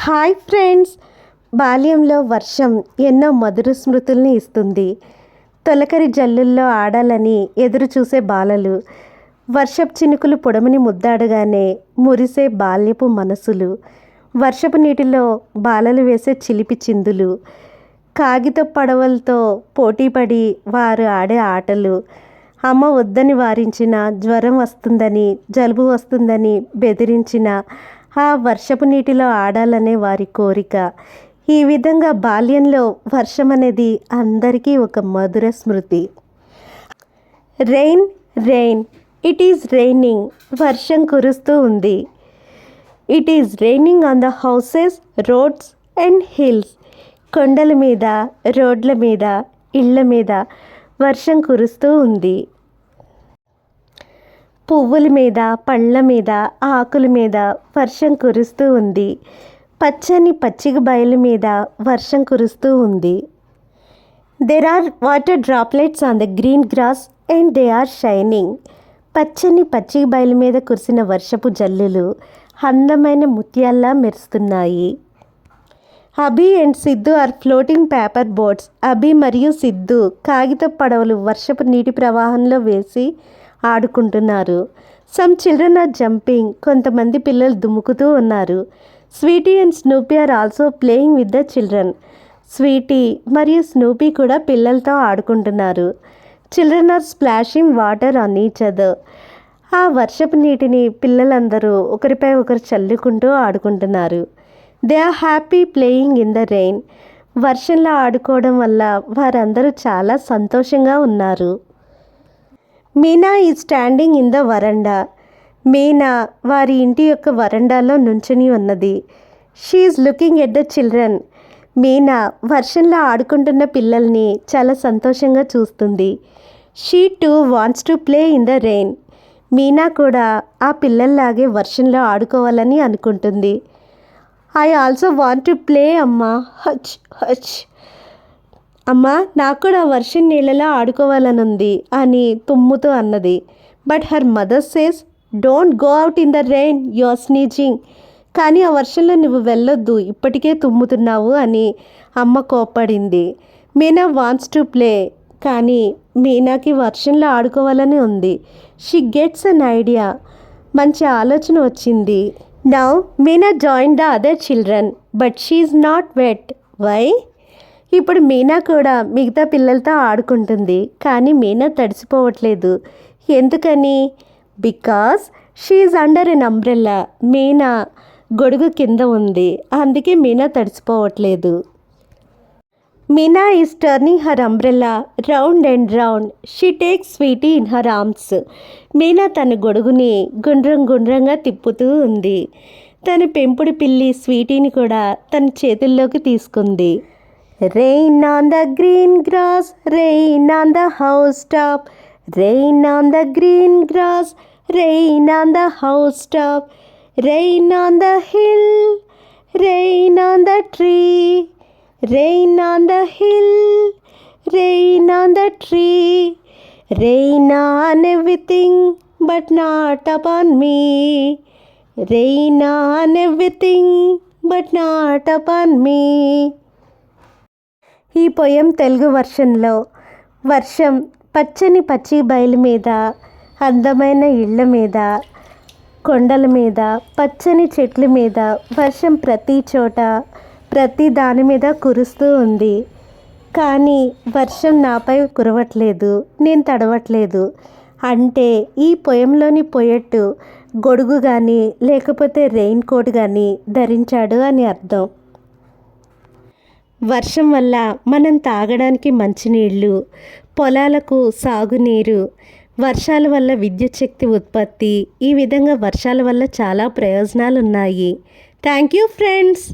Hi friends, బాల్యంలో వర్షం ఎన్నో మధుర స్మృతుల్ని ఇస్తుంది. తొలకరి జల్లుల్లో ఆడాలని ఎదురు చూసే బాలలు, వర్షపు చినుకులు పొడమని ముద్దాడగానే మురిసే బాల్యపు మనసులు, వర్షపు నీటిలో బాలలు వేసే చిలిపి చిందులు, కాగిత పడవలతో పోటీపడి వారు ఆడే ఆటలు, అమ్మ వద్దని వారించిన, జ్వరం వస్తుందని, జలుబు వస్తుందని బెదిరించిన ఆ వర్షపు నీటిలో ఆడాలనే వారి కోరిక. ఈ విధంగా బాల్యంలో వర్షం అనేది అందరికీ ఒక మధుర స్మృతి. Rain rain it is raining, వర్షం కురుస్తూ ఉంది. It is raining on the houses, roads and hills. కొండల మీద, రోడ్ల మీద, ఇళ్ళ మీద వర్షం కురుస్తూ ఉంది. పువ్వుల మీద, పళ్ళ మీద, ఆకుల మీద వర్షం కురుస్తూ ఉంది. పచ్చని పచ్చిక బయలు మీద వర్షం కురుస్తూ ఉంది. There are water droplets on the green grass and they are shining. పచ్చని పచ్చిక బయలు మీద కురిసిన వర్షపు జల్లులు అందమైన ముత్యాల్లా మెరుస్తున్నాయి. Abhi and Siddhu are floating paper boats. Abhi మరియు సిద్ధు కాగిత పడవలు వర్షపు నీటి ప్రవాహంలో వేసి ఆడుకుంటున్నారు. Some children are jumping. కొంతమంది పిల్లలు దుముకుతూ ఉన్నారు. Sweety and Snoopy are also playing with the children. Sweety మరియు స్నూపీ కూడా పిల్లలతో ఆడుకుంటున్నారు. Children are splashing water on each other. ఆ వర్షపు నీటిని పిల్లలందరూ ఒకరిపై ఒకరు చల్లుకుంటూ ఆడుకుంటున్నారు. They are happy playing in the rain. వర్షంలో ఆడుకోవడం వల్ల వారందరూ చాలా సంతోషంగా ఉన్నారు. Meena is standing in the వరండా. మీనా వారి ఇంటి యొక్క వరండాలో నుంచుని ఉన్నది. She is looking at the children. Meena వర్షంలో ఆడుకుంటున్న పిల్లల్ని చాలా సంతోషంగా చూస్తుంది. She two wants to play in the rain. Meena కూడా ఆ పిల్లల్లాగే వర్షంలో ఆడుకోవాలని అనుకుంటుంది. I also want to play అమ్మా. హచ్ హచ్. అమ్మ, నాకు కూడా వర్షం నీళ్ళలో ఆడుకోవాలని ఉంది అని తుమ్ముతూ అన్నది. But her mother says, don't go out in the rain, you are sneezing. కానీ ఆ వర్షంలో నువ్వు వెళ్ళొద్దు, ఇప్పటికే తుమ్ముతున్నావు అని అమ్మ కోప్పడింది. Meena wants to play. కానీ మీనాకి వర్షంలో ఆడుకోవాలని ఉంది. She gets an idea. మంచి ఆలోచన వచ్చింది. Now Meena join the other children but she is not wet. Why? ఇప్పుడు మీనా కూడా మిగతా పిల్లలతో ఆడుకుంటుంది. కానీ మీనా తడిసిపోవట్లేదు. ఎందుకని? Because she is under an umbrella. Meena గొడుగు కింద ఉంది, అందుకే మీనా తడిసిపోవట్లేదు. Meena is turning her umbrella round and round. She takes Sweety in her arms. Meena తన గొడుగుని గుండ్రంగా తిప్పుతూ ఉంది. తన పెంపుడు పిల్లి స్వీటీని కూడా తన చేతుల్లోకి తీసుకుంది. Rain on the green grass, rain on the housetop. Rain on the green grass, rain on the housetop. Rain on the hill, rain on the tree. Rain on the hill, rain on the tree. Rain on everything but not upon me. Rain on everything but not upon me. ఈ పొయం తెలుగు వర్షన్లో వర్షం పచ్చని పచ్చి బయలు మీద, అందమైన ఇళ్ళ మీద, కొండల మీద, పచ్చని చెట్ల మీద వర్షం ప్రతి చోట, ప్రతి దాని మీద కురుస్తూ ఉంది. కానీ వర్షం నాపై కురవట్లేదు, నేను తడవట్లేదు. అంటే ఈ పొయంలోని పొయెట్టు గొడుగు కానీ లేకపోతే రెయిన్ కోట్ కానీ ధరించాడు అని అర్థం. వర్షం వల్ల మనం తాగడానికి మంచినీళ్ళు, పొలాలకు సాగునీరు, వర్షాల వల్ల విద్యుత్ శక్తి ఉత్పత్తి, ఈ విధంగా వర్షాల వల్ల చాలా ప్రయోజనాలు ఉన్నాయి. Thank you friends.